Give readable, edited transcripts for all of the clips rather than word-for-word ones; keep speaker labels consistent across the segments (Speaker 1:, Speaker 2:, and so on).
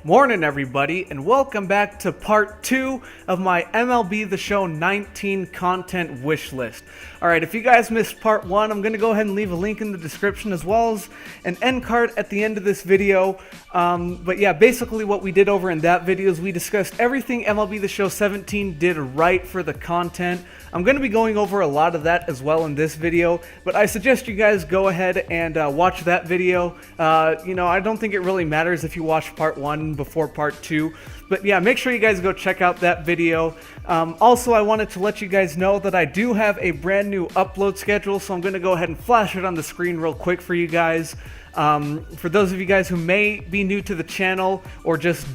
Speaker 1: Morning everybody, and welcome back to part 2 of my MLB The Show 19 content wish list. Alright, if you guys missed part 1, I'm going to go ahead and leave a link in the description as well as an end card at the end of this video. But yeah, basically what we did over in that video is we discussed everything MLB The Show 17 did right for the content. I'm going to be going over a lot of that as well in this video, but I suggest you guys go ahead and watch that video. I don't think it really matters if you watch part 1 before part 2, but yeah, make sure you guys go check out that video. Also, I wanted to let you guys know that I do have a brand new upload schedule, so I'm going to go ahead and flash it on the screen real quick for you guys. For those of you guys who may be new to the channel or just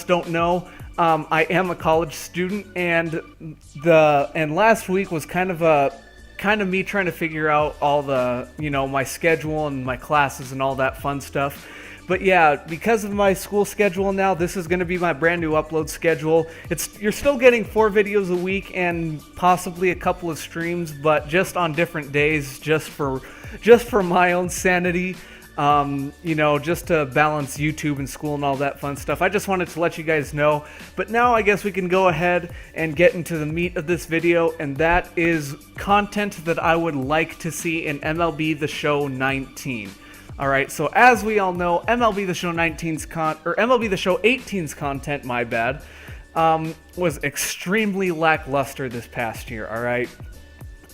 Speaker 1: don't know, I am a college student, and last week was kind of me trying to figure out all the, my schedule and my classes and all that fun stuff. But yeah, because of my school schedule now, this is going to be my brand new upload schedule. You're still getting 4 videos a week and possibly a couple of streams, but just on different days, just for my own sanity. Just to balance YouTube and school and all that fun stuff. I just wanted to let you guys know. But now I guess we can go ahead and get into the meat of this video, and that is content that I would like to see in MLB The Show 19. Alright, so as we all know, MLB The Show 18's content, my bad, was extremely lackluster this past year, alright?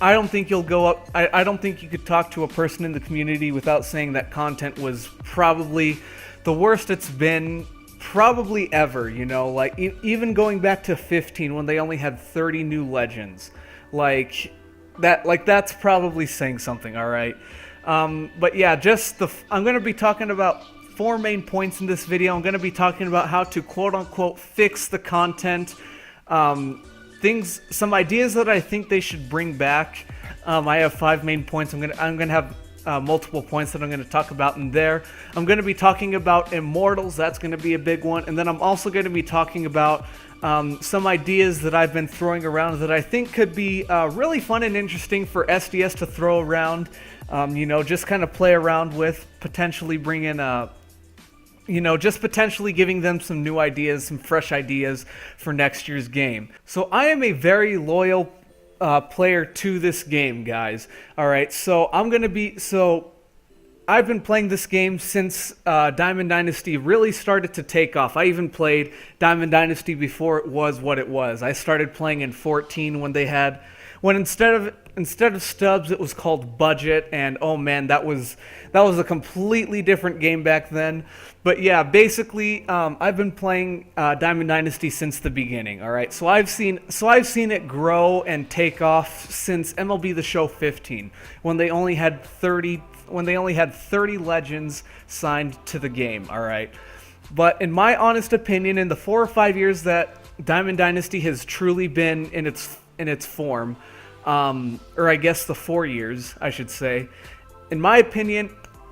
Speaker 1: I don't think you'll go up. I don't think you could talk to a person in the community without saying that content was probably the worst it's been probably ever. Even going back to 15 when they only had 30 new legends, that's probably saying something. All right, but yeah, I'm going to be talking about 4 main points in this video. I'm going to be talking about how to quote unquote fix the content. Some ideas that I think they should bring back. I have 5 main points. I'm gonna have multiple points that I'm gonna talk about in there. I'm gonna be talking about Immortals. That's gonna be a big one, and then I'm also gonna be talking about some ideas that I've been throwing around that I think could be really fun and interesting for SDS to throw around. Just kind of play around with, potentially bring in just potentially giving them some new ideas, some fresh ideas for next year's game. So I am a very loyal player to this game, guys. All right, so I've been playing this game since Diamond Dynasty really started to take off. I even played Diamond Dynasty before it was what it was. I started playing in 14 when instead of stubs it was called budget, and oh man, that was a completely different game back then. But yeah, basically I've been playing Diamond Dynasty since the beginning. All right, so I've seen it grow and take off since MLB The Show 15 when they only had 30 legends signed to the game. All right, but in my honest opinion, in the 4 or 5 years that Diamond Dynasty has truly been in its form, or I guess the 4 years, I should say. In my opinion,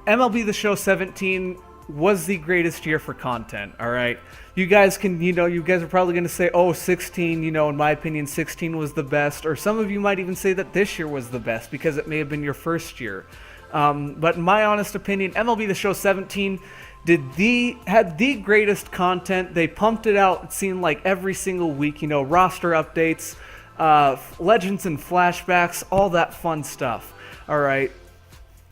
Speaker 1: MLB The Show 17 was the greatest year for content, alright? You guys are probably going to say, oh, 16, in my opinion, 16 was the best, or some of you might even say that this year was the best because it may have been your first year. But in my honest opinion, MLB The Show 17 had the greatest content. They pumped it out, it seemed like every single week, roster updates, legends and flashbacks, all that fun stuff. All right,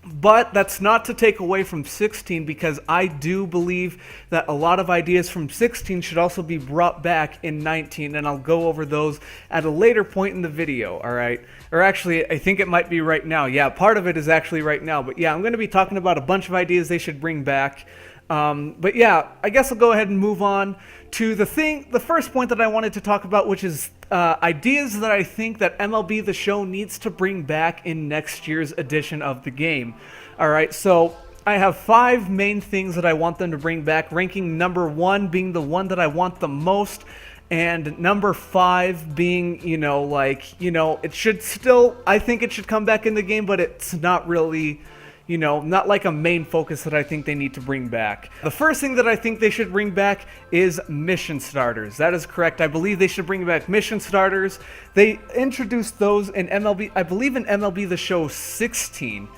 Speaker 1: but that's not to take away from 16, because I do believe that a lot of ideas from 16 should also be brought back in 19, and I'll go over those at a later point in the video. All right, or actually I think it might be right now. Yeah, part of it is actually right now, but yeah, I'm going to be talking about a bunch of ideas they should bring back. But yeah, I guess I'll go ahead and move on to the first point that I wanted to talk about, which is ideas that I think that MLB The Show needs to bring back in next year's edition of the game. Alright, so I have 5 main things that I want them to bring back, ranking number 1 being the one that I want the most, and number 5 being, it should still, I think it should come back in the game, but it's not really, not like a main focus that I think they need to bring back. The first thing that I think they should bring back is mission starters. That is correct. I believe they should bring back mission starters. They introduced those in MLB, I believe in MLB The Show 16,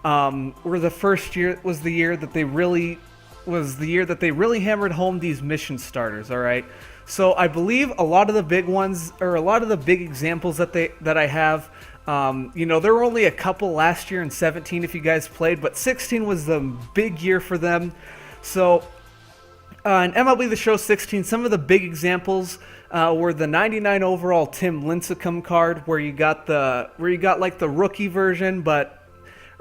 Speaker 1: where the first year was the year that they really was the year that they really hammered home these mission starters. All right, so I believe a lot of the big ones, or a lot of the big examples that I have. There were only a couple last year in 17 if you guys played, but 16 was the big year for them. So in MLB The Show 16, some of the big examples were the 99 overall Tim Lincecum card, where you got like the rookie version,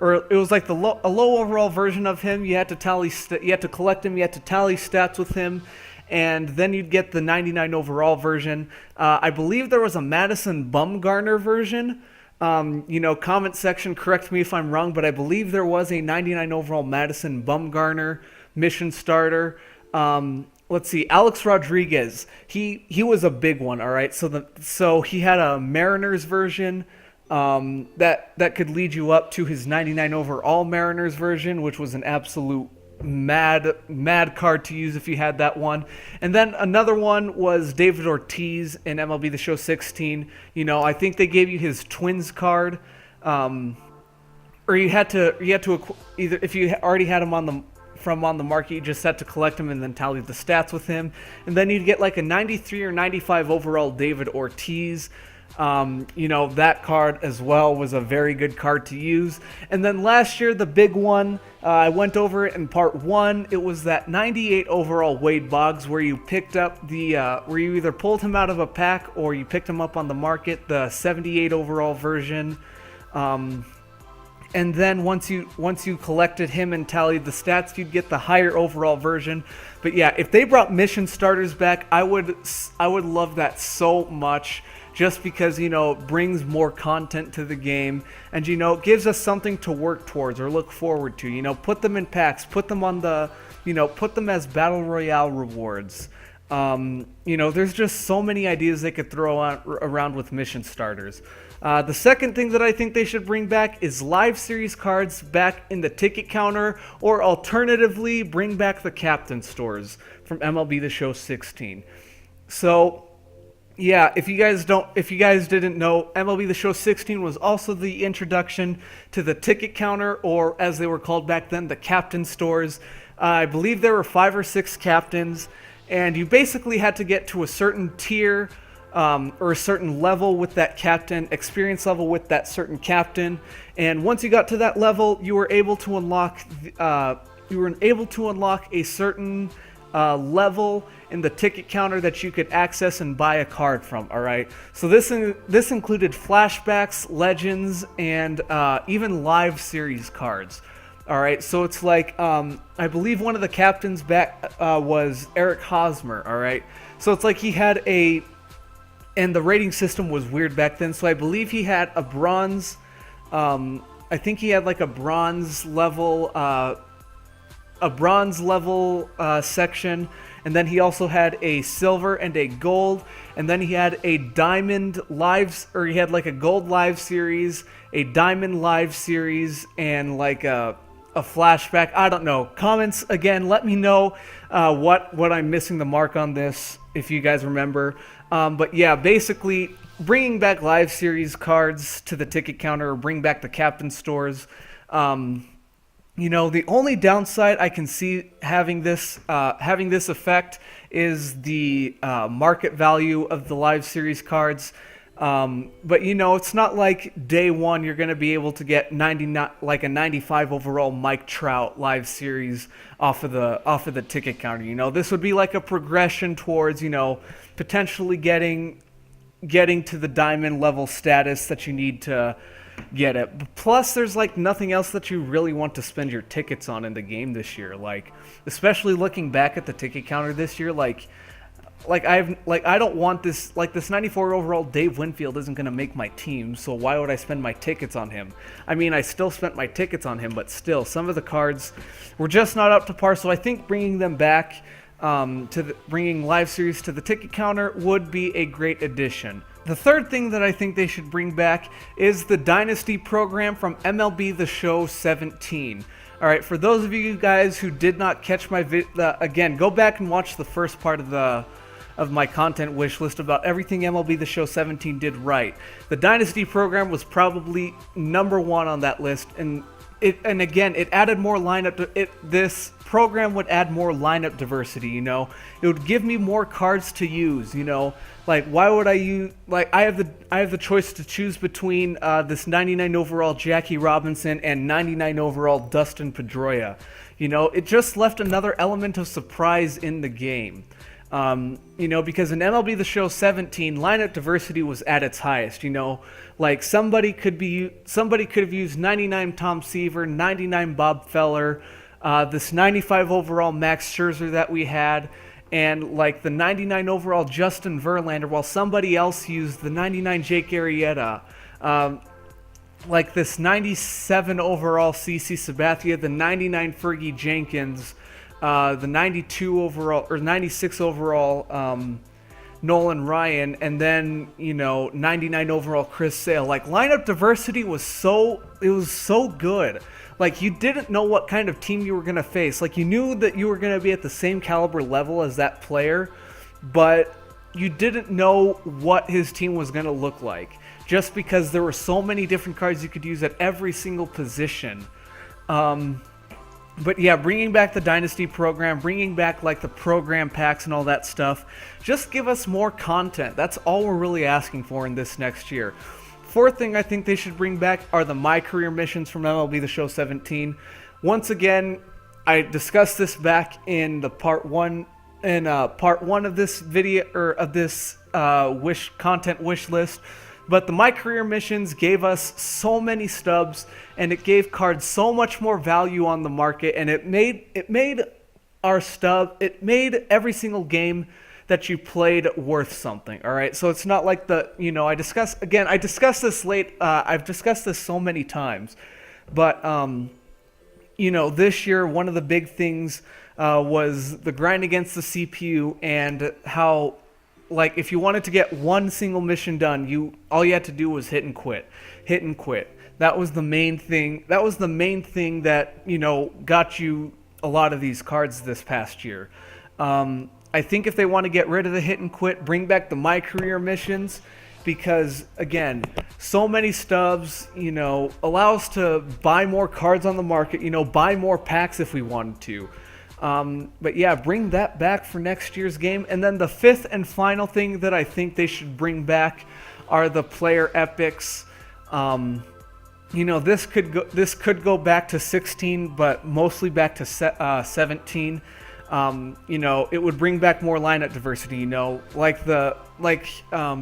Speaker 1: or it was like a low overall version of him. You had to you had to collect him, you had to tally stats with him, and then you'd get the 99 overall version. I believe there was a Madison Bumgarner version. Comment section, correct me if I'm wrong, but I believe there was a 99 overall Madison Bumgarner mission starter. Let's see, Alex Rodriguez. He was a big one. All right, so he had a Mariners version that could lead you up to his 99 overall Mariners version, which was an absolute mad card to use if you had that one. And then another one was David Ortiz in MLB The Show 16. I think they gave you his Twins card, or you had to either, if you already had him on the market, you just had to collect him and then tally the stats with him. And then you'd get like a 93 or 95 overall David Ortiz. That card as well was a very good card to use. And then last year, the big one, I went over it in part 1. It was that 98 overall Wade Boggs, where you picked up where you either pulled him out of a pack or you picked him up on the market, the 78 overall version. And then once you collected him and tallied the stats, you'd get the higher overall version. But yeah, if they brought mission starters back, I would love that so much. Just because, brings more content to the game and, gives us something to work towards or look forward to. Put them in packs, put them as Battle Royale rewards. There's just so many ideas they could throw around with mission starters. The second thing that I think they should bring back is live series cards back in the ticket counter, or alternatively, bring back the captain stores from MLB The Show 16. So, yeah, if you guys didn't know, MLB The Show 16 was also the introduction to the ticket counter, or as they were called back then, the captain stores. I believe there were 5 or 6 captains, and you basically had to get to a certain tier or a certain level with that captain, experience level with that certain captain. And once you got to that level, you were able to unlock a certain level in the ticket counter that you could access and buy a card from. All right, so this included flashbacks, legends, and even live series cards. All right, so it's like I believe one of the captains back was Eric Hosmer. All right, so it's like he had and the rating system was weird back then. So I believe he had a bronze. I think he had like a bronze level section, and then he also had a silver and a gold, and then he had a diamond lives, or he had like a gold live series, a diamond live series, and like a flashback. I don't know. Comments again, let me know what I'm missing the mark on this, if you guys remember. But yeah, basically bringing back live series cards to the ticket counter, or bring back the captain stores. The only downside I can see having this effect is the market value of the live series cards. But it's not like day one you're going to be able to get a 95 overall Mike Trout live series off of the ticket counter. This would be like a progression towards potentially getting to the diamond level status that you need to get it. Plus, there's like nothing else that you really want to spend your tickets on in the game this year. Like, especially looking back at the ticket counter this year, I don't want this. Like, this 94 overall Dave Winfield isn't going to make my team, so why would I spend my tickets on him? I mean, I still spent my tickets on him, but still, some of the cards were just not up to par. So I think bringing them back, bringing live series to the ticket counter would be a great addition. The third thing that I think they should bring back is the Dynasty program from MLB The Show 17. All right, for those of you guys who did not catch my again, go back and watch the first part of my content wish list about everything MLB The Show 17 did right. The Dynasty program was probably number 1 on that list, and and again, it added more lineup. This program would add more lineup diversity. It would give me more cards to use. Like why would I use? Like I have the choice to choose between this 99 overall Jackie Robinson and 99 overall Dustin Pedroia. It just left another element of surprise in the game. Because in MLB The Show 17, lineup diversity was at its highest. Like somebody could have used 99 Tom Seaver, 99 Bob Feller, this 95 overall Max Scherzer that we had, and like the 99 overall Justin Verlander, while somebody else used the 99 Jake Arrieta, like this 97 overall CC Sabathia, the 99 Fergie Jenkins, the 92 overall or 96 overall Nolan Ryan, and then 99 overall Chris Sale. Like lineup diversity was so good. Like you didn't know what kind of team you were gonna face. Like you knew that you were gonna be at the same caliber level as that player, but you didn't know what his team was gonna look like. Just because there were so many different cards you could use at every single position. But yeah, bringing back the Dynasty program, bringing back like the program packs and all that stuff, just give us more content. That's all we're really asking for in this next year. Fourth thing I think they should bring back are the My Career missions from MLB The Show 17. Once again, I discussed this back in the part one of this video or of this content wish list. But the My Career missions gave us so many stubs, and it gave cards so much more value on the market, and it made every single game that you played worth something. All right, so it's not like I've discussed this so many times, but this year one of the big things was the grind against the CPU and how. Like, if you wanted to get one single mission done, all you had to do was hit and quit. That was the main thing. That was the main thing that, got you a lot of these cards this past year. I think if they want to get rid of the hit and quit, bring back the My Career missions, because, again, so many stubs, allow us to buy more cards on the market, buy more packs if we wanted to. But yeah, bring that back for next year's game. And then the fifth and final thing that I think they should bring back are the player epics. This could go back to 16, but mostly back to 17. It would bring back more lineup diversity.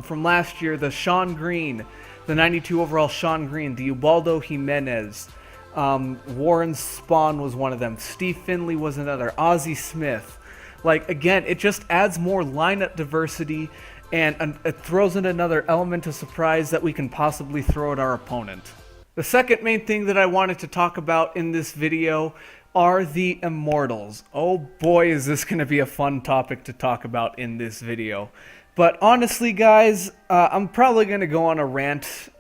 Speaker 1: From last year, the Sean Green, the 92 overall Sean Green, the Ubaldo Jimenez. Warren Spahn was one of them. Steve Finley was another. Ozzie Smith. Again, it just adds more lineup diversity, and it throws in another element of surprise that we can possibly throw at our opponent. The second main thing that I wanted to talk about in this video are the Immortals. Oh boy, is this going to be a fun topic to talk about in this video. But honestly, guys, I'm probably going to go on a rant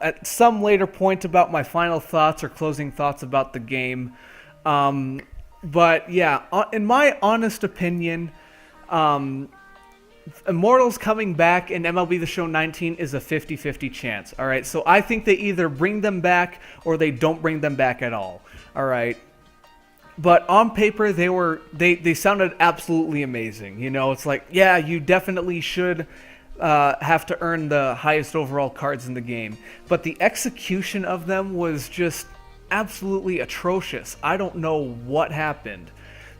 Speaker 1: at some later point about my final thoughts or closing thoughts about the game. But yeah, in my honest opinion, Immortals coming back in MLB The Show 19 is a 50-50 chance. All right, so I think they either bring them back or they don't bring them back at all. All right. But on paper, they sounded absolutely amazing. It's like, yeah, you definitely should have to earn the highest overall cards in the game. But the execution of them was just absolutely atrocious. I don't know what happened.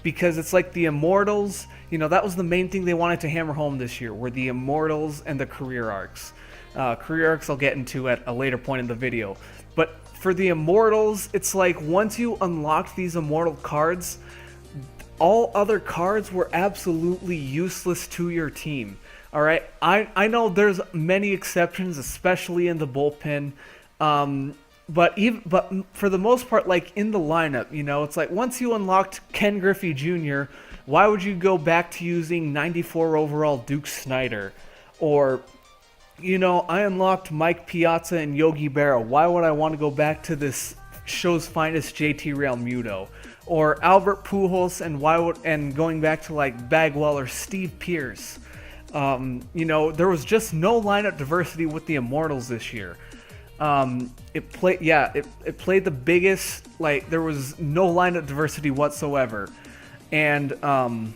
Speaker 1: Because it's like the Immortals, that was the main thing they wanted to hammer home this year, were the Immortals and the career arcs. Career arcs I'll get into at a later point in the video. But for the Immortals, it's like once you unlocked these Immortal cards, all other cards were absolutely useless to your team. All right, I know there's many exceptions, especially in the bullpen, but for the most part, like in the lineup, it's like once you unlocked Ken Griffey Jr., why would you go back to using 94 overall Duke Snider? Or, I unlocked Mike Piazza and Yogi Berra. Why would I want to go back to this show's finest JT Realmuto? Or Albert Pujols, and going back to like Bagwell or Steve Pearce? There was just no lineup diversity with the Immortals this year. It played the biggest, like, there was no lineup diversity whatsoever. And I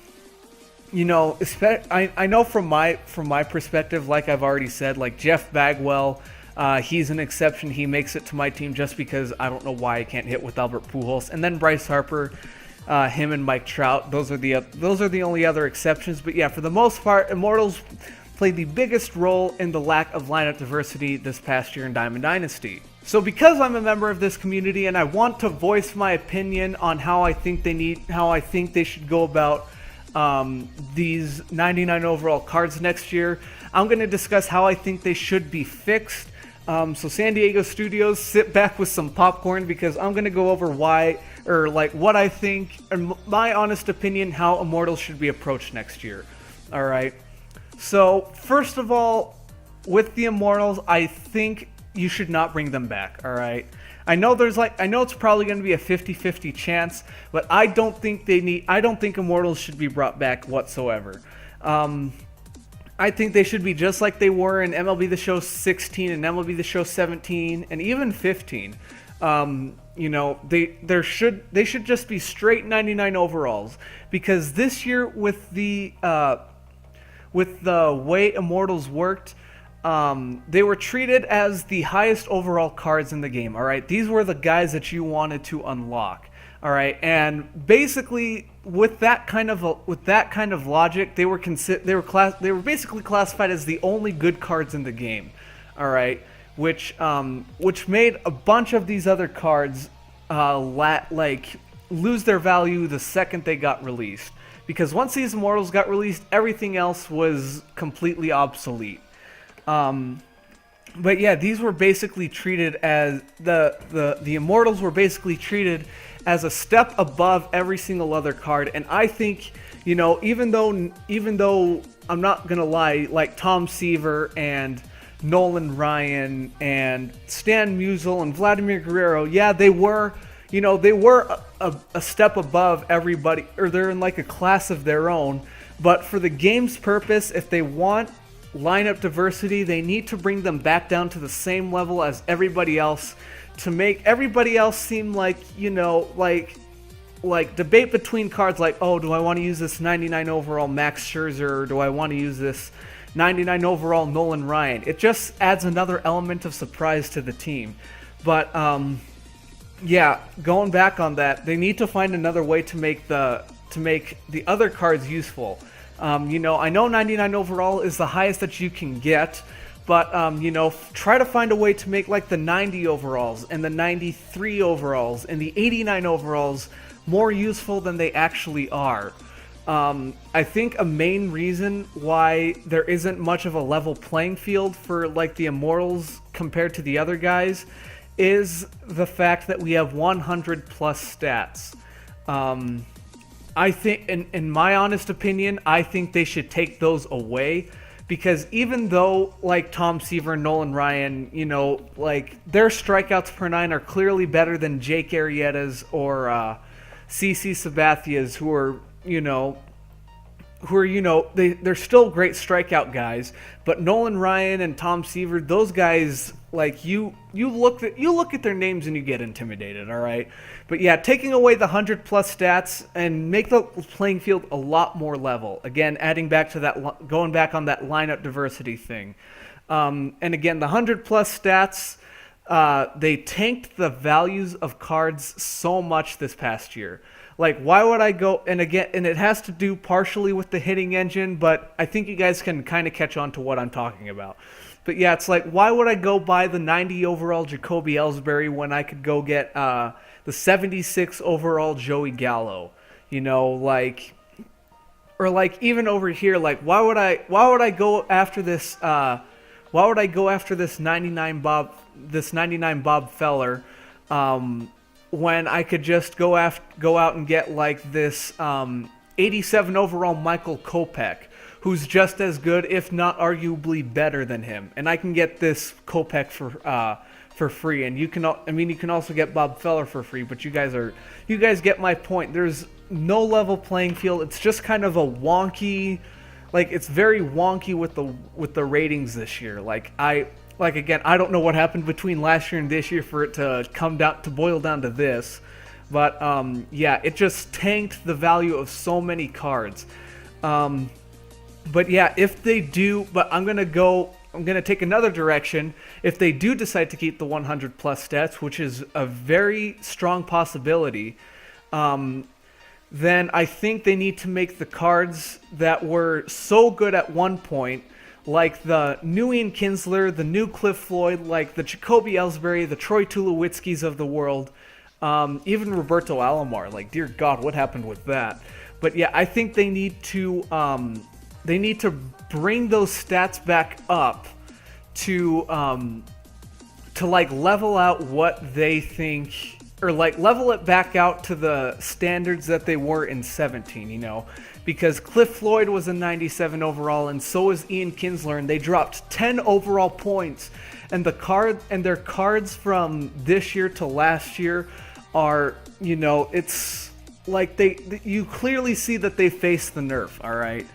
Speaker 1: know from my perspective, like I've already said, like Jeff Bagwell, he's an exception. He makes it to my team just because I don't know why I can't hit with Albert Pujols. And then Bryce Harper, him and Mike Trout. Those are the only other exceptions. But yeah, for the most part, Immortals played the biggest role in the lack of lineup diversity this past year in Diamond Dynasty. So because I'm a member of this community and I want to voice my opinion on how I think they should go about these 99 overall cards next year, I'm going to discuss how I think they should be fixed. So San Diego Studios, sit back with some popcorn because I'm going to go over what I think, and my honest opinion, how Immortals should be approached next year. All right. So first of all, with the Immortals, I think you should not bring them back. All right. I know it's probably going to be a 50-50 chance, but I don't think Immortals should be brought back whatsoever. I think they should be just like they were in MLB The Show 16 and MLB The Show 17 and even 15. They should just be straight 99 overalls, because this year with the way Immortals worked, they were treated as the highest overall cards in the game. All right, these were the guys that you wanted to unlock. All right, and basically with that kind of logic, they were basically classified as the only good cards in the game. All right, which made a bunch of these other cards lose their value the second they got released. Because once these Immortals got released, everything else was completely obsolete. But yeah, these were basically treated as the Immortals were basically treated as a step above every single other card. And I think, even though I'm not gonna lie, like Tom Seaver and Nolan Ryan and Stan Musial and Vladimir Guerrero, yeah, they were a step above everybody, or they're in like a class of their own. But for the game's purpose, if they want lineup diversity, they need to bring them back down to the same level as everybody else, to make everybody else seem like, like debate between cards like, oh, do I want to use this 99 overall Max Scherzer, or do I want to use this 99 overall Nolan Ryan? It just adds another element of surprise to the team. But yeah, going back on that, they need to find another way to make the other cards useful. I know 99 overall is the highest that you can get, but try to find a way to make like the 90 overalls and the 93 overalls and the 89 overalls more useful than they actually are. I think a main reason why there isn't much of a level playing field for like the Immortals compared to the other guys is the fact that we have 100 plus stats. I think, in my honest opinion, I think they should take those away, because even though like Tom Seaver and Nolan Ryan, their strikeouts per 9 are clearly better than Jake Arrieta's or CC Sabathia's, who are they're still great strikeout guys, but Nolan Ryan and Tom Seaver, those guys, like you look at their names and you get intimidated, all right? But yeah, taking away the 100 plus stats and make the playing field a lot more level. Again, going back on that lineup diversity thing. And again, the 100 plus stats, they tanked the values of cards so much this past year. Like, why would I go, and it has to do partially with the hitting engine, but I think you guys can kind of catch on to what I'm talking about. But yeah, it's like, why would I go buy the 90 overall Jacoby Ellsbury when I could go get the 76 overall Joey Gallo? Or like even over here, like why would I go after this 99 Bob Feller when I could just go out and get like this 87 overall Michael Kopech, who's just as good, if not arguably better than him, and I can get this Kopech for free, and you can also get Bob Feller for free. But you guys get my point. There's no level playing field. It's just kind of a wonky, like it's very wonky with the ratings this year. Like like again, I don't know what happened between last year and this year for it to boil down to this. But yeah, it just tanked the value of so many cards. But yeah, if they do, but I'm gonna take another direction. If they do decide to keep the 100 plus stats, which is a very strong possibility, then I think they need to make the cards that were so good at one point, like the new Ian Kinsler, the new Cliff Floyd, like the Jacoby Ellsbury, the Troy Tulowitzkis of the world, even Roberto Alomar. Like, dear God, what happened with that? But yeah, I think they need to bring those stats back up to like level out what they think, or like level it back out to the standards that they were in 17, you know, because Cliff Floyd was a 97 overall and so is Ian Kinsler, and they dropped 10 overall points, and their cards from this year to last year are, you know, it's like you clearly see that they faced the nerf, all right?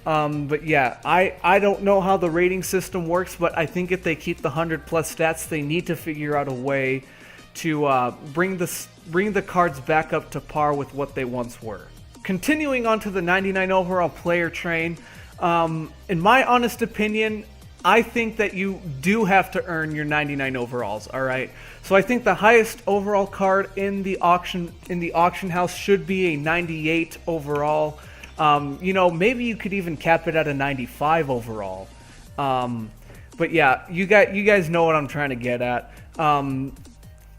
Speaker 1: But yeah, I don't know how the rating system works, but I think if they keep the 100 plus stats, they need to figure out a way to bring the cards back up to par with what they once were. Continuing on to the 99 overall player train, in my honest opinion, I think that you do have to earn your 99 overalls, all right? So I think the highest overall card in the auction house should be a 98 overall. You know, maybe you could even cap it at a 95 overall. But yeah, you guys know what I'm trying to get at.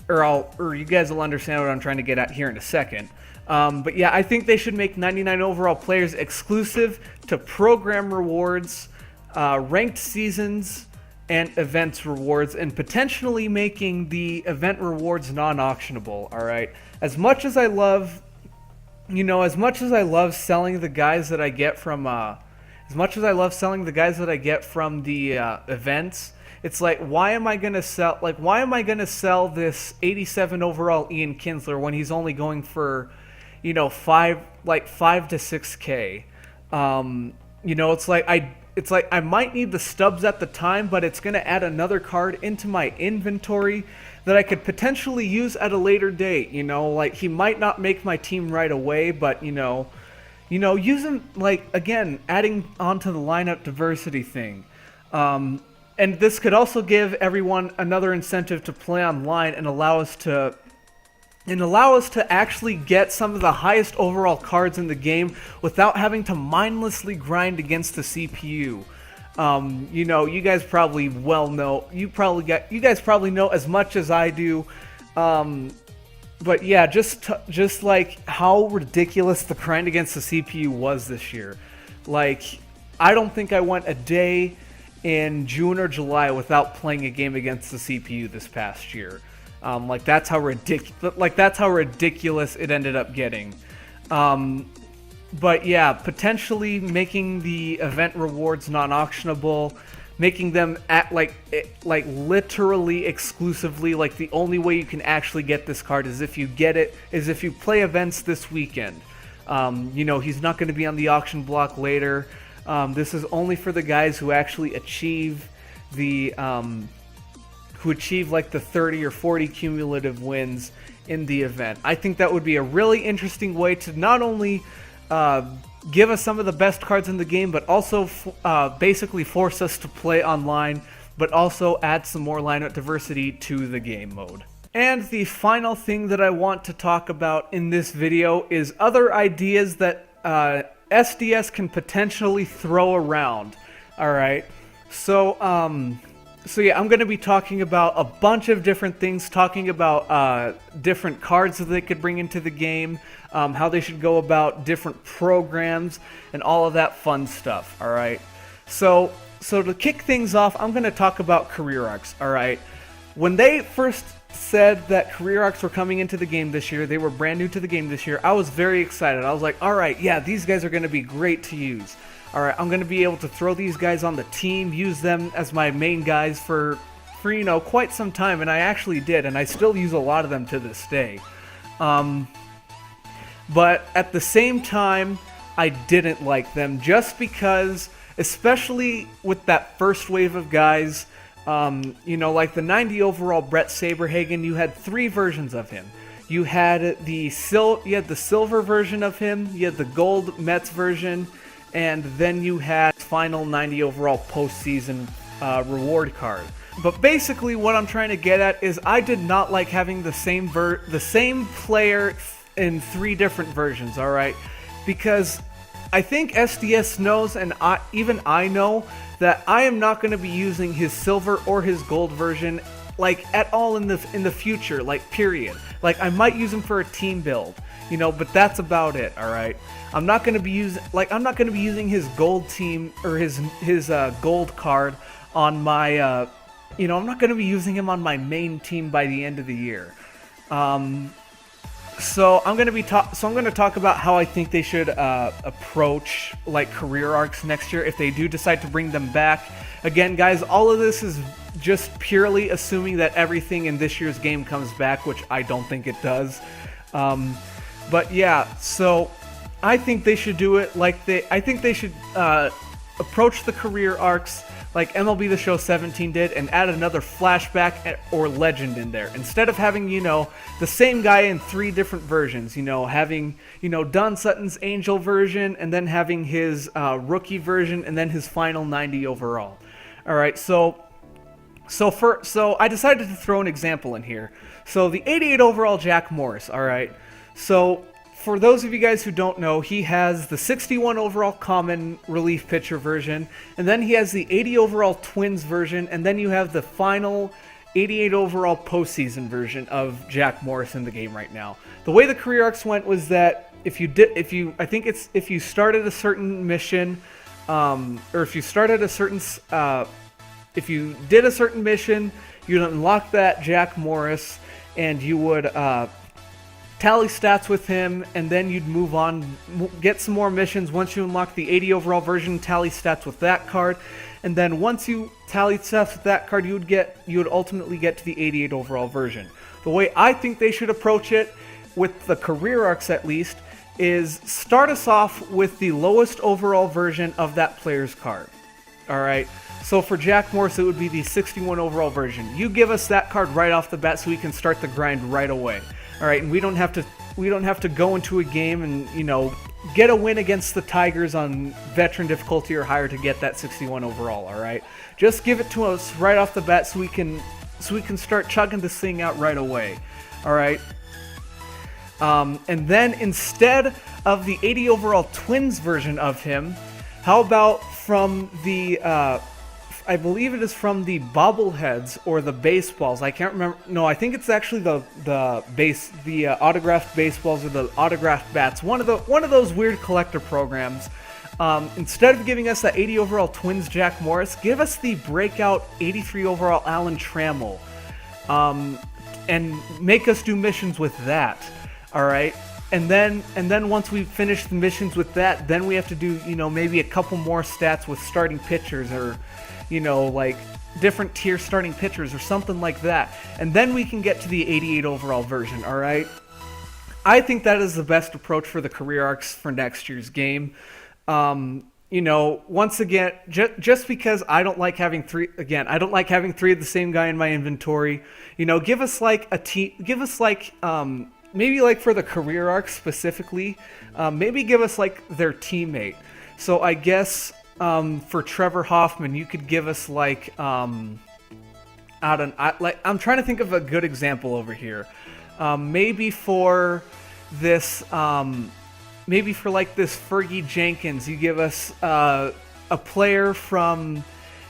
Speaker 1: Or you guys will understand what I'm trying to get at here in a second. But yeah, I think they should make 99 overall players exclusive to program rewards, ranked seasons, and events rewards, and potentially making the event rewards non-auctionable. All right. As much as I love selling the guys that I get from, the events, it's like, why am I gonna sell this 87 overall Ian Kinsler when he's only going for, you know, 5 to 6K? You know, it's like I might need the stubs at the time, but it's gonna add another card into my inventory that I could potentially use at a later date. You know, like, he might not make my team right away, but you know, use him, like, again, adding onto the lineup diversity thing. And this could also give everyone another incentive to play online and allow us to actually get some of the highest overall cards in the game without having to mindlessly grind against the CPU. You know, you guys probably know. You guys probably know as much as I do. But yeah, just like how ridiculous the grind against the CPU was this year. Like, I don't think I went a day in June or July without playing a game against the CPU this past year. Like, that's how ridiculous it ended up getting. But yeah, potentially making the event rewards non-auctionable, making them at like literally exclusively, like the only way you can actually get this card is if you play events this weekend. You know, he's not going to be on the auction block later. This is only for the guys who actually achieve like the 30 or 40 cumulative wins in the event. I think that would be a really interesting way to not only give us some of the best cards in the game, but also basically force us to play online, but also add some more lineup diversity to the game mode. And the final thing that I want to talk about in this video is other ideas that SDS can potentially throw around. Alright, so yeah, I'm going to be talking about a bunch of different things, talking about different cards that they could bring into the game, how they should go about different programs, and all of that fun stuff, alright? So to kick things off, I'm going to talk about career arcs, alright? When they first said that career arcs were coming into the game this year, they were brand new to the game this year, I was very excited. I was like, alright, yeah, these guys are going to be great to use. Alright, I'm going to be able to throw these guys on the team, use them as my main guys for you know, quite some time, and I actually did, and I still use a lot of them to this day. But at the same time, I didn't like them, just because, especially with that first wave of guys, Like the 90 overall Brett Saberhagen, you had 3 versions of him. You had the silver version of him, you had the gold Mets version, and then you had final 90 overall postseason reward card. But basically what I'm trying to get at is I did not like having the same player in 3 different versions, alright? Because I think SDS knows, and even I know, that I am not going to be using his silver or his gold version like at all in the future, like period. Like I might use him for a team build, but that's about it, all right? I'm not going to be using his gold team or his gold card on my I'm not going to be using him on my main team by the end of the year. So I'm going to talk about how I think they should approach like career arcs next year if they do decide to bring them back. Again, guys, all of this is just purely assuming that everything in this year's game comes back, which I don't think it does. But yeah, so I think they should do it I think they should approach the career arcs like MLB The Show 17 did and add another flashback or legend in there. Instead of having, the same guy in 3 different versions, having, Don Sutton's Angel version and then having his rookie version and then his final 90 overall. All right, so I decided to throw an example in here. So the 88 overall Jack Morris, all right. So for those of you guys who don't know, he has the 61 overall common relief pitcher version, and then he has the 80 overall Twins version, and then you have the final 88 overall postseason version of Jack Morris in the game right now. The way the career arcs went was that if you started a certain mission, if you did a certain mission, you'd unlock that Jack Morris, and you would tally stats with him, and then you'd move on, get some more missions. Once you unlock the 80 overall version, tally stats with that card, and then once you tally stats with that card, you would ultimately get to the 88 overall version. The way I think they should approach it, with the career arcs at least, is start us off with the lowest overall version of that player's card. Alright, so for Jack Morris, it would be the 61 overall version. You give us that card right off the bat so we can start the grind right away. All right, and we don't have to go into a game and get a win against the Tigers on veteran difficulty or higher to get that 61 overall. All right, just give it to us right off the bat so we can start chugging this thing out right away. All right, and then instead of the 80 overall Twins version of him, how about from the I believe it is from the bobbleheads or the baseballs. I can't remember. No, I think it's actually the autographed baseballs or the autographed bats. One of those weird collector programs. Instead of giving us the 80 overall Twins Jack Morris, give us the Breakout 83 overall Alan Trammell, and make us do missions with that. All right. And then once we finish the missions with that, then we have to do maybe a couple more stats with starting pitchers or like different tier starting pitchers or something like that. And then we can get to the 88 overall version, all right? I think that is the best approach for the career arcs for next year's game. Once again, just because I don't like having 3 of the same guy in my inventory. Give us like maybe like for the career arcs specifically, maybe give us like their teammate. So I guess for Trevor Hoffman, you could give us like I'm trying to think of a good example over here. Maybe for this Fergie Jenkins, you give us a player from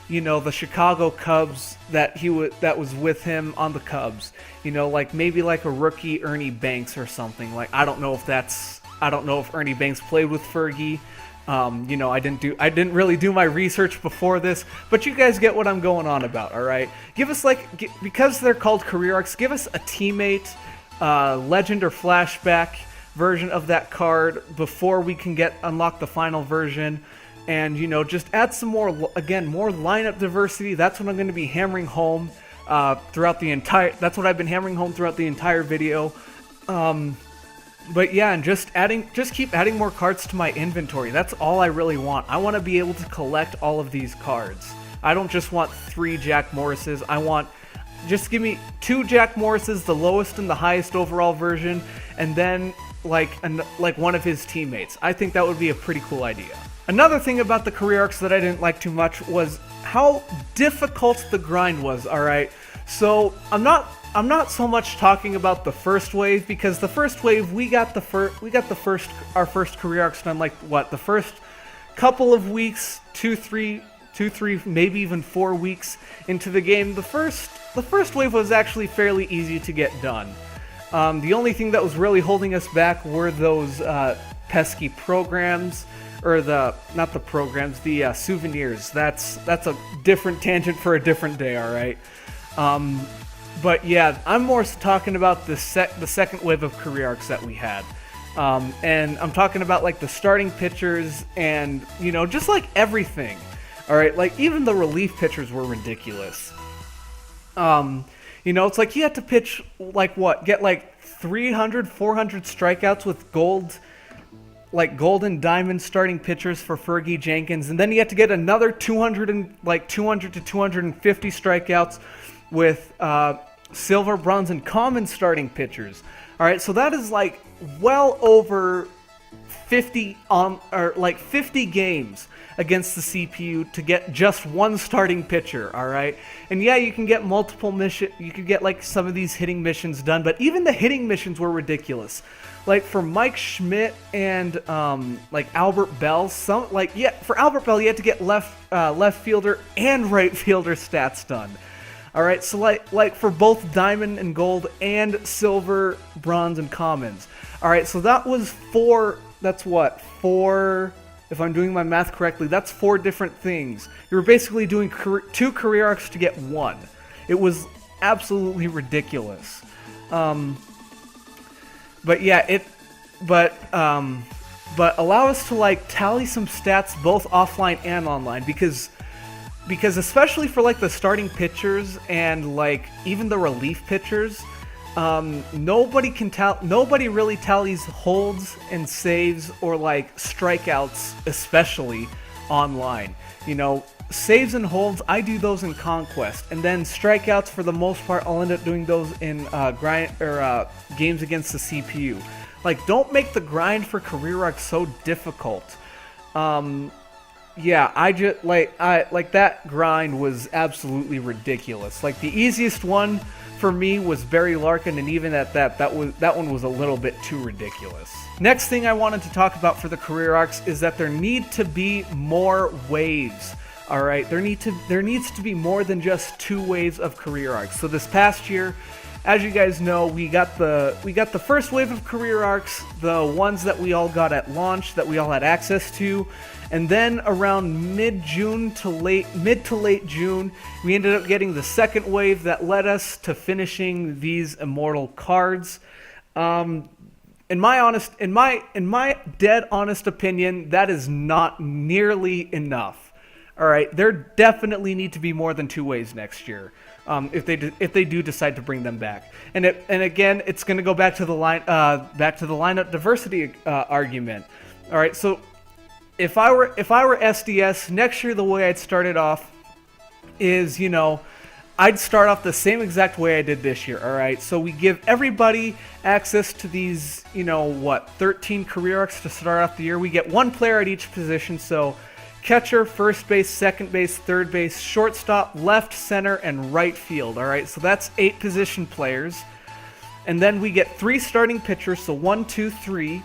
Speaker 1: the Chicago Cubs that was with him on the Cubs. Like maybe like a rookie Ernie Banks or something. Like I don't know if Ernie Banks played with Fergie. I didn't really do my research before this, but you guys get what I'm going on about, all right? Give us because they're called career arcs, give us a teammate, legend or flashback version of that card before we can unlock the final version, and just add some more lineup diversity. That's what I'm going to be hammering home that's what I've been hammering home throughout the entire video. But yeah, and just keep adding more cards to my inventory. That's all I really want. I want to be able to collect all of these cards. I don't just want 3 Jack Morrises. I want, just give me 2 Jack Morrises, the lowest and the highest overall version, and then like one of his teammates. I think that would be a pretty cool idea. Another thing about the career arcs that I didn't like too much was how difficult the grind was. All right, so I'm not so much talking about the first wave, because the first wave we got our first career arcs done like what, the first couple of weeks, 2, 3, maybe even 4 weeks into the game. The first wave was actually fairly easy to get done. The only thing that was really holding us back were those pesky programs, or the souvenirs. That's a different tangent for a different day. All right. But yeah, I'm more talking about the second wave of career arcs that we had. And I'm talking about like the starting pitchers and, just like everything. All right, like even the relief pitchers were ridiculous. It's like you had to pitch like get like 300, 400 strikeouts with gold and diamond starting pitchers for Fergie Jenkins, and then you had to get another 200 to 250 strikeouts with silver, bronze, and common starting pitchers. All right, so that is like well over 50 games against the CPU to get just one starting pitcher. All right, and yeah, you can get multiple missions. You could get like some of these hitting missions done, but even the hitting missions were ridiculous. Like for Mike Schmidt and like Albert Bell, for Albert Bell you had to get left fielder and right fielder stats done. All right, so like for both diamond and gold and silver, bronze, and commons. All right, so that was 4. That's what, 4. If I'm doing my math correctly, that's 4 different things. You were basically doing 2 career arcs to get 1. It was absolutely ridiculous. But yeah, but allow us to like tally some stats both offline and online, because especially for like the starting pitchers and like even the relief pitchers, nobody really tallies holds and saves or like strikeouts, especially online. Saves and holds, I do those in Conquest, and then strikeouts for the most part I'll end up doing those in games against the CPU. Like, don't make the grind for career arcs so difficult. Yeah, I just like that grind was absolutely ridiculous. Like the easiest one for me was Barry Larkin, and even at that one was a little bit too ridiculous. Next thing I wanted to talk about for the career arcs is that there need to be more waves. All right, there needs to be more than just 2 waves of career arcs. So this past year, as you guys know, we got the first wave of career arcs, the ones that we all got at launch, that we all had access to, and then around mid to late June, we ended up getting the second wave that led us to finishing these immortal cards. In my dead honest opinion, that is not nearly enough. All right, there definitely need to be more than 2 waves next year, if they do decide to bring them back. And again, it's going to go back to the lineup diversity argument. All right, so if I were SDS next year, the way I'd start it off is, I'd start off the same exact way I did this year. All right, so we give everybody access to these, 13 career arcs to start off the year. We get 1 player at each position, so catcher, first base, second base, third base, shortstop, left, center, and right field. All right, so that's 8 position players. And then we get 3 starting pitchers, so 1, 2, 3.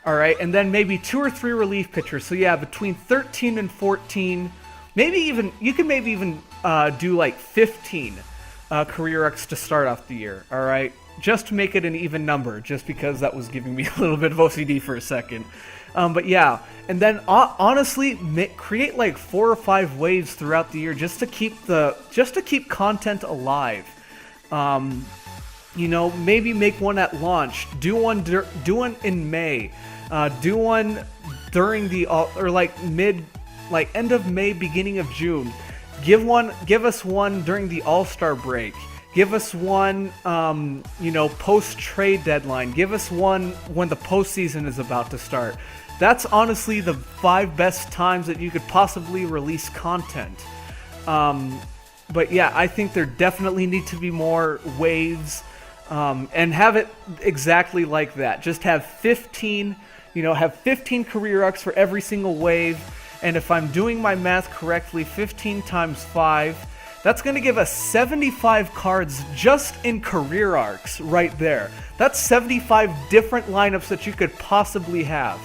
Speaker 1: All right, and then maybe 2 or 3 relief pitchers. So yeah, between 13 and 14, you can maybe even do like 15 career arcs to start off the year. All right, just to make it an even number, just because that was giving me a little bit of OCD for a second. But yeah, and then honestly, create like 4 or 5 waves throughout the year just to keep content alive. Maybe make one at launch. Do one in May. Do one during the end of May, beginning of June. Give us one during the All-Star break. Give us one, post-trade deadline. Give us one when the postseason is about to start. That's honestly the 5 best times that you could possibly release content. But yeah, I think there definitely need to be more waves, and have it exactly like that. Just have 15, have 15 career arcs for every single wave. And if I'm doing my math correctly, 15 times 5, that's going to give us 75 cards just in career arcs right there. That's 75 different lineups that you could possibly have.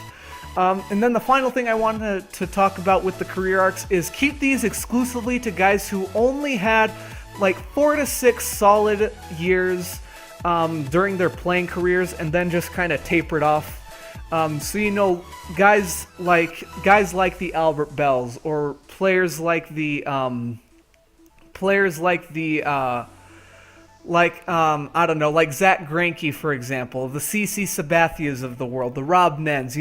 Speaker 1: And then the final thing I wanted to talk about with the career arcs is keep these exclusively to guys who only had like 4 to 6 solid years during their playing careers, and then just kind of taper it off. So guys like the Albert Bells, or players like I don't know, like Zach Greinke, for example, the CC Sabathias of the world, the Rob Nens,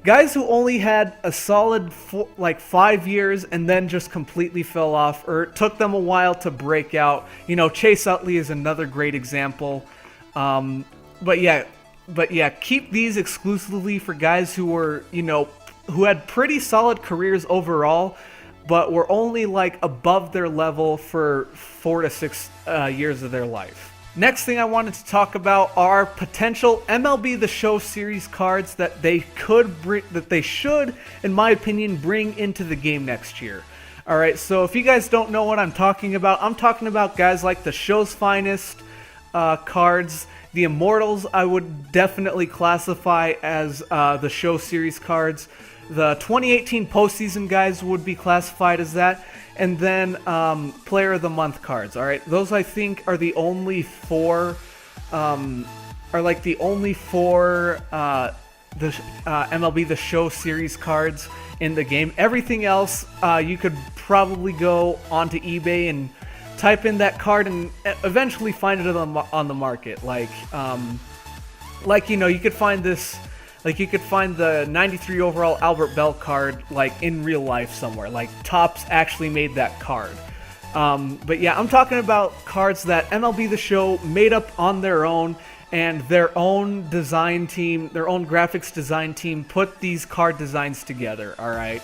Speaker 1: guys who only had a solid 5 years and then just completely fell off, or it took them a while to break out. Chase Utley is another great example. But yeah, keep these exclusively for guys who were, who had pretty solid careers overall, but were only above their level for 4 to 6 years of their life. Next thing I wanted to talk about are potential MLB The Show series cards that they should, in my opinion, bring into the game next year. All right, so if you guys don't know what I'm talking about guys like the Show's Finest cards. The Immortals I would definitely classify as the Show series cards. The 2018 postseason guys would be classified as that. And then Player of the Month cards. All right, those I think are the only four. The MLB The Show series cards in the game. Everything else, you could probably go onto eBay and type in that card and eventually find it on the market. You could find this. You could find the 93 overall Albert Bell card, in real life somewhere. Topps actually made that card. But yeah, I'm talking about cards that MLB The Show made up on their own, and their own design team, their own graphics design team put these card designs together, alright?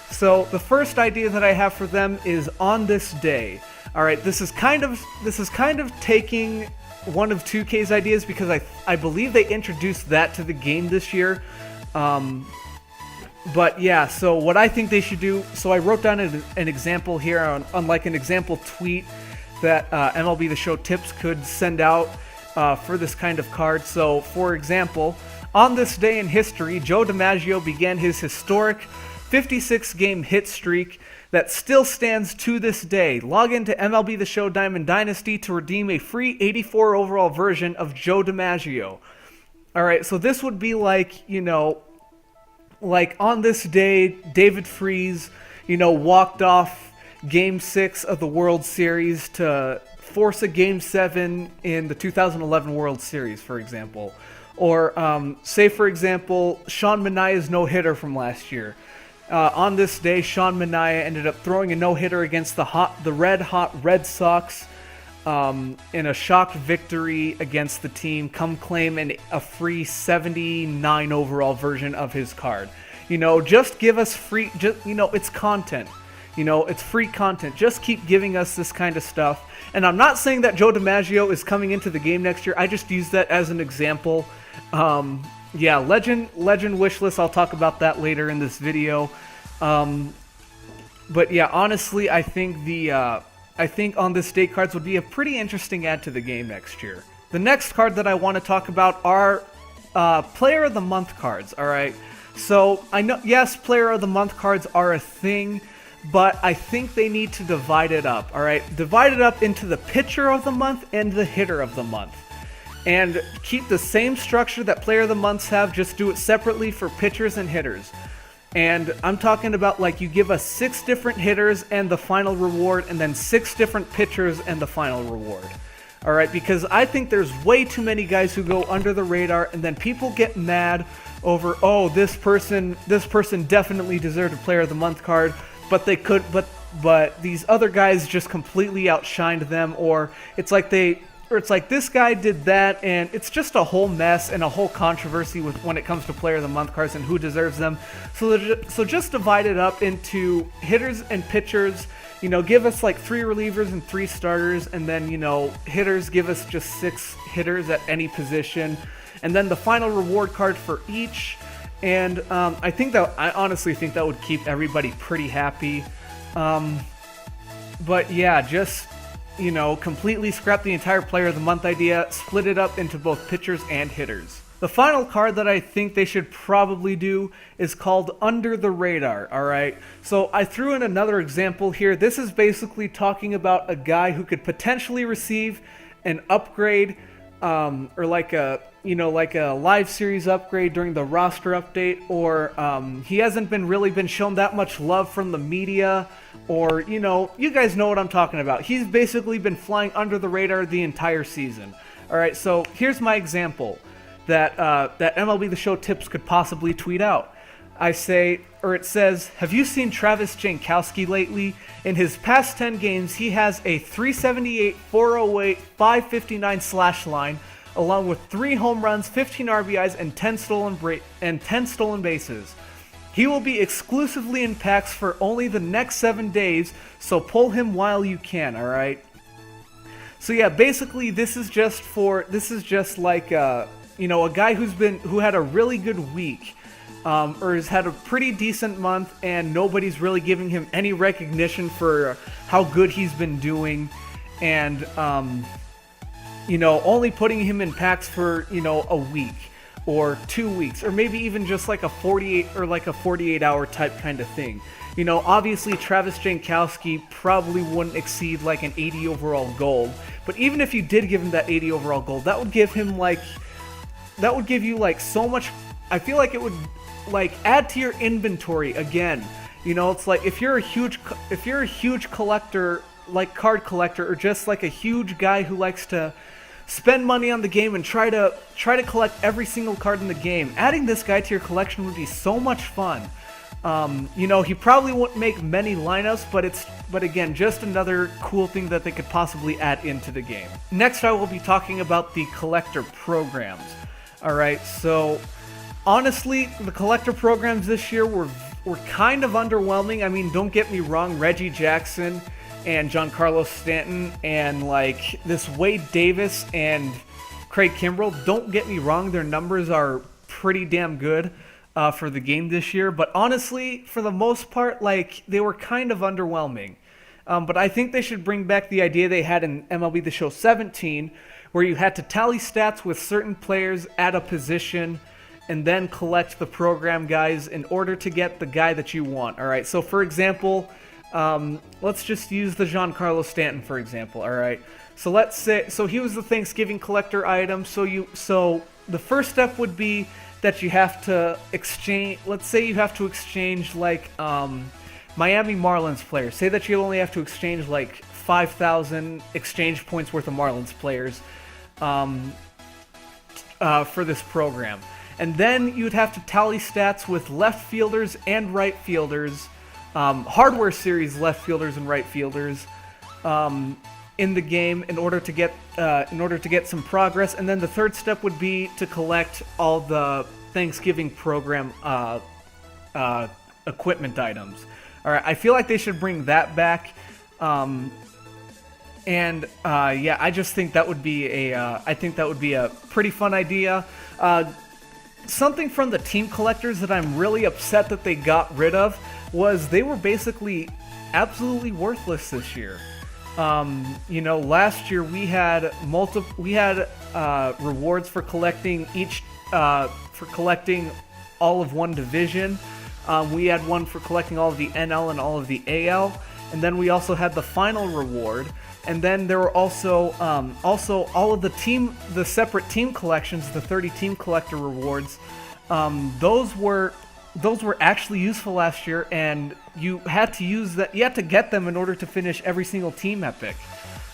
Speaker 1: So the first idea that I have for them is On This Day. Alright, this is kind of taking one of 2K's ideas, because I believe they introduced that to the game this year. But yeah, so what I think they should do, so I wrote down an example here on an example tweet that MLB The Show tips could send out for this kind of card. So for example, on this day in history, Joe DiMaggio began his historic 56-game hit streak that still stands to this day. Log into MLB The Show Diamond Dynasty to redeem a free 84 overall version of Joe DiMaggio. Alright, so this would be on this day, David Freese, walked off Game 6 of the World Series to force a Game 7 in the 2011 World Series, for example. Or, say for example, Sean Manaea's no-hitter from last year. On this day, Sean Manaea ended up throwing a no-hitter against the red-hot Red Sox in a shock victory against the team. Come claim a free 79 overall version of his card. Just give us free, it's content. It's free content. Just keep giving us this kind of stuff. And I'm not saying that Joe DiMaggio is coming into the game next year. I just use that as an example. Yeah, Legend Wishlist, I'll talk about that later in this video. But yeah, honestly, I think On This Day cards would be a pretty interesting add to the game next year. The next card that I want to talk about are Player of the Month cards, alright? So, I know, yes, Player of the Month cards are a thing, but I think they need to divide it up, alright? Divide it up into the Pitcher of the Month and the Hitter of the Month. And keep the same structure that Player of the Months have, just do it separately for pitchers and hitters. And I'm talking about you give us 6 different hitters and the final reward, and then 6 different pitchers and the final reward. Alright, because I think there's way too many guys who go under the radar, and then people get mad over, oh, this person definitely deserved a Player of the Month card, but these other guys just completely outshined them, or it's like this guy did that, and it's just a whole mess and a whole controversy when it comes to Player of the Month cards and who deserves them. So just divide it up into hitters and pitchers, give us like 3 relievers and 3 starters, and then, hitters, give us just 6 hitters at any position, and then the final reward card for each. And I honestly think that would keep everybody pretty happy. But yeah, just, completely scrap the entire player of the month idea, split it up into both pitchers and hitters. The final card that I think they should probably do is called Under the Radar, alright? So I threw in another example here. This is basically talking about a guy who could potentially receive an upgrade, or like a live series upgrade during the roster update, or he hasn't really been shown that much love from the media, or, you guys know what I'm talking about. He's basically been flying under the radar the entire season. Alright, so here's my example that MLB The Show Tips could possibly tweet out. It says, have you seen Travis Jankowski lately? In his past 10 games, he has a 378, 408, 559 slash line, along with 3 home runs, 15 RBIs, and 10 stolen bases. He will be exclusively in packs for only the next 7 days, so pull him while you can, alright? So yeah, basically this is just like a guy who had a really good week, or has had a pretty decent month, and nobody's really giving him any recognition for how good he's been doing, and only putting him in packs for a week or 2 weeks, or maybe even just like a 48-hour type kind of thing. Obviously Travis Jankowski probably wouldn't exceed like an 80 overall gold, but even if you did give him that 80 overall gold, that would give you like so much. I feel like it would like add to your inventory again. It's like if you're a huge collector, like card collector, or just like a huge guy who likes to spend money on the game and try to collect every single card in the game, adding this guy to your collection would be so much fun. He probably won't make many lineups, but again, just another cool thing that they could possibly add into the game. Next, I will be talking about the collector programs. Alright, so honestly, the collector programs this year were kind of underwhelming. I mean, don't get me wrong, Reggie Jackson and Giancarlo Stanton and like this Wade Davis and Craig Kimbrell, don't get me wrong, their numbers are pretty damn good for the game this year, but honestly, for the most part, like, they were kind of underwhelming. But I think they should bring back the idea they had in MLB The Show 17, where you had to tally stats with certain players at a position and then collect the program guys in order to get the guy that you want. All right, so for example, let's just use the Giancarlo Stanton for example. All right, so let's say he was the Thanksgiving collector item. So the first step would be that you have to exchange. Let's say you have to exchange like Miami Marlins players. Say that you only have to exchange like 5,000 exchange points worth of Marlins players for this program. And then you'd have to tally stats with left fielders and right fielders, hardware series left fielders and right fielders in the game in order to get some progress. And then the third step would be to collect all the Thanksgiving program equipment items. All right, I feel like they should bring that back. Yeah, I just think that would be a pretty fun idea. Something from the team collectors that I'm really upset that they got rid of was they were basically absolutely worthless this year. Last year we had rewards for collecting all of one division. We had one for collecting all of the NL and all of the AL, and then we also had the final reward. And then there were also all of the separate team collections, the 30 team collector rewards. Those were actually useful last year, and you had to get them in order to finish every single team epic.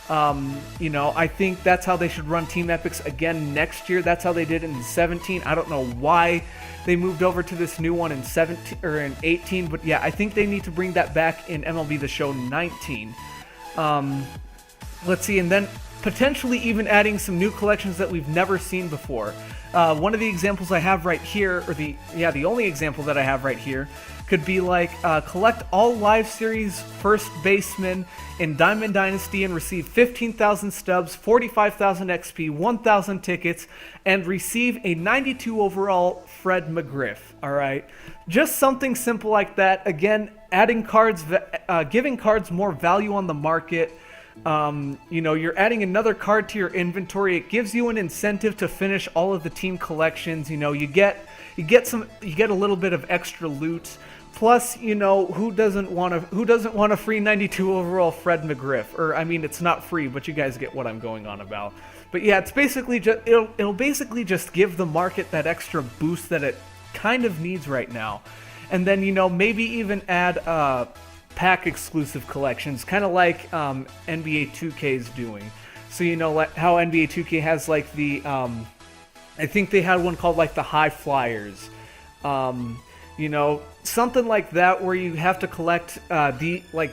Speaker 1: I think that's how they should run team epics again next year. That's how they did in 17. I don't know why they moved over to this new one in 17 or in 18, but yeah, I think they need to bring that back in MLB The Show 19. Let's see, and then potentially even adding some new collections that we've never seen before. One of the examples I have right here, or the only example that I have right here, could be like collect all live series first basemen in Diamond Dynasty and receive 15,000 stubs, 45,000 XP, 1,000 tickets, and receive a 92 overall Fred McGriff. All right, just something simple like that. Again, adding cards, giving cards more value on the market. You're adding another card to your inventory. It gives you an incentive to finish all of the team collections. You get a little bit of extra loot. Plus, who doesn't want a free 92 overall Fred McGriff? Or I mean, it's not free, but you guys get what I'm going on about. But yeah, it's basically it'll basically just give the market that extra boost that it kind of needs right now. And then maybe even add pack exclusive collections, kind of like NBA 2K is doing. So like how NBA 2K has like the I think they had one called like the High Flyers. Something like that where you have to collect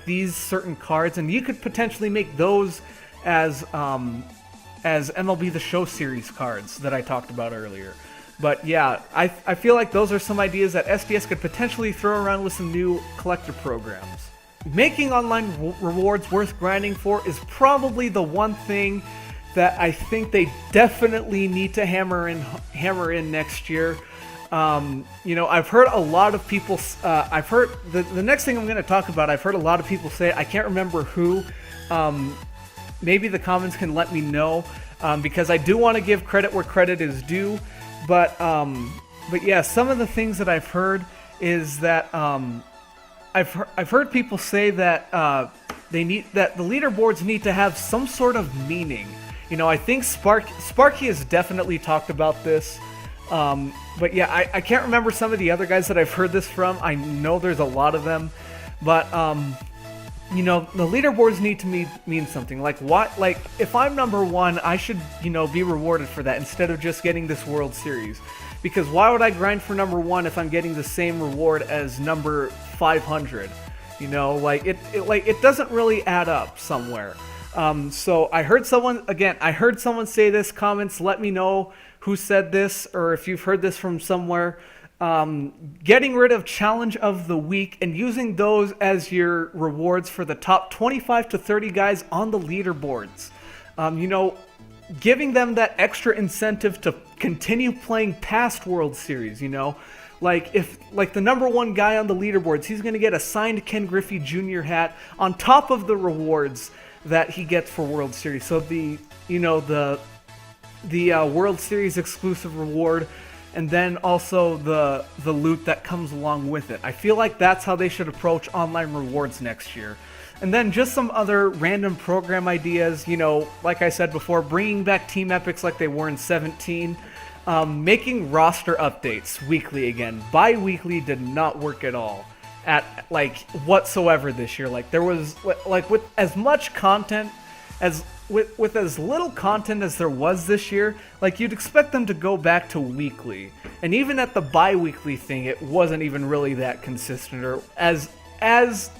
Speaker 1: these certain cards, and you could potentially make those as MLB The Show series cards that I talked about earlier. But yeah, I feel like those are some ideas that SDS could potentially throw around with some new collector programs. Making online rewards worth grinding for is probably the one thing that I think they definitely need to hammer in next year. I've heard a lot of people, I've heard, the next thing I'm going to talk about, I've heard a lot of people say, I can't remember who, maybe the comments can let me know, because I do want to give credit where credit is due, but yeah, some of the things that I've heard is that, I've heard people say that, the leaderboards need to have some sort of meaning. I think Sparky has definitely talked about this. But yeah, I can't remember some of the other guys that I've heard this from. I know there's a lot of them, but the leaderboards need to mean something. Like if I'm number one, I should be rewarded for that instead of just getting this World Series. Because why would I grind for number one if I'm getting the same reward as number 500? It doesn't really add up somewhere. So I heard someone say this. Comments, let me know who said this, or if you've heard this from somewhere. Getting rid of challenge of the week and using those as your rewards for the top 25 to 30 guys on the leaderboards. Giving them that extra incentive to continue playing past World Series. If the number one guy on the leaderboards, he's going to get a signed Ken Griffey Jr. hat on top of the rewards that he gets for World Series. So the World Series exclusive reward, and then also the loot that comes along with it. I feel like that's how they should approach online rewards next year. And then just some other random program ideas, like I said before, bringing back team epics like they were in 17, making roster updates weekly again. Bi-weekly did not work at all. Whatsoever this year. There was with as much content as with as little content as there was this year, you'd expect them to go back to weekly. And even at the bi-weekly thing, it wasn't even really that consistent or as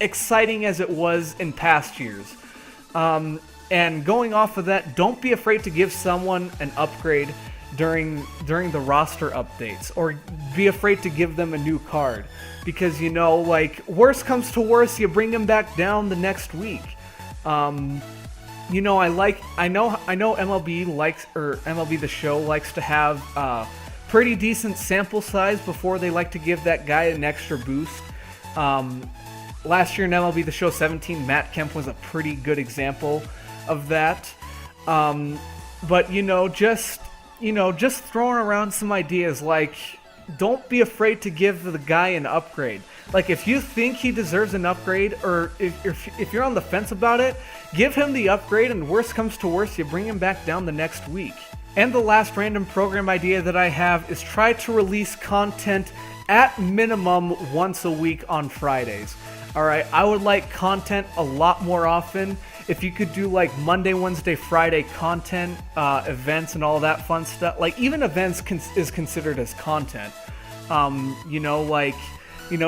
Speaker 1: exciting as it was in past years. And going off of that, don't be afraid to give someone an upgrade during the roster updates, or be afraid to give them a new card, because worst comes to worst, you bring them back down the next week. I know MLB The Show likes to have pretty decent sample size before they like to give that guy an extra boost. Last year in MLB The Show 17, Matt Kemp was a pretty good example of that. But just throwing around some ideas, don't be afraid to give the guy an upgrade. If you think he deserves an upgrade, or if you're on the fence about it, give him the upgrade, and worst comes to worst, you bring him back down the next week. And the last random program idea that I have is try to release content at minimum once a week on Fridays. Alright, I would like content a lot more often. If you could do Monday, Wednesday, Friday content, events and all that fun stuff. Even events is considered as content.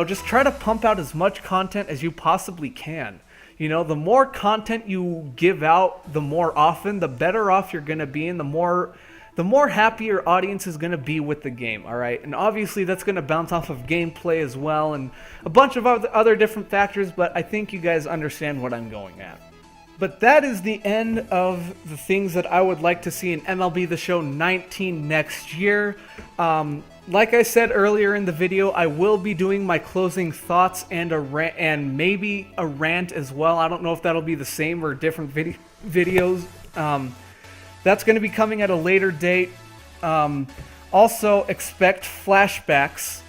Speaker 1: Just try to pump out as much content as you possibly can. You know, the more content you give out, the more often, the better off you're going to be, and the more happy your audience is going to be with the game, all right? And obviously that's going to bounce off of gameplay as well and a bunch of other different factors, but I think you guys understand what I'm going at. But that is the end of the things that I would like to see in MLB The Show 19 next year. Like I said earlier in the video, I will be doing my closing thoughts and and maybe a rant as well. I don't know if that'll be the same or different videos. That's going to be coming at a later date. Also, expect flashbacks,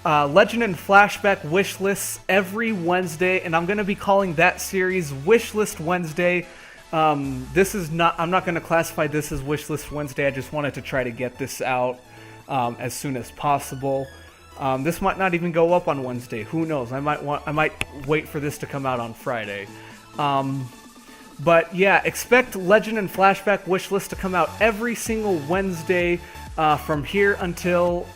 Speaker 1: Legend and Flashback wish lists every Wednesday, and I'm going to be calling that series Wishlist Wednesday. I'm not going to classify this as Wishlist Wednesday. I just wanted to try to get this out as soon as possible. This might not even go up on Wednesday. Who knows? I might wait for this to come out on Friday. But yeah, expect Legend and Flashback Wishlist to come out every single Wednesday from here until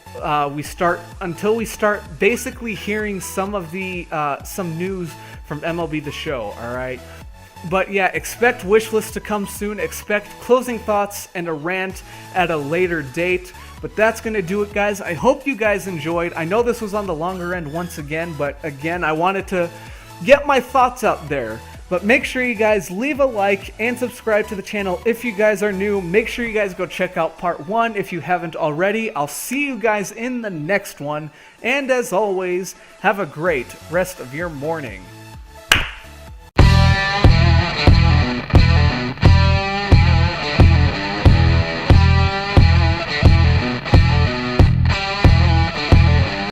Speaker 1: we start basically hearing some news from MLB The Show. All right. But yeah, expect Wishlist to come soon. Expect closing thoughts and a rant at a later date. But that's going to do it, guys. I hope you guys enjoyed. I know this was on the longer end once again, but again, I wanted to get my thoughts out there. But make sure you guys leave a like and subscribe to the channel if you guys are new. Make sure you guys go check out part 1 if you haven't already. I'll see you guys in the next one. And as always, have a great rest of your morning.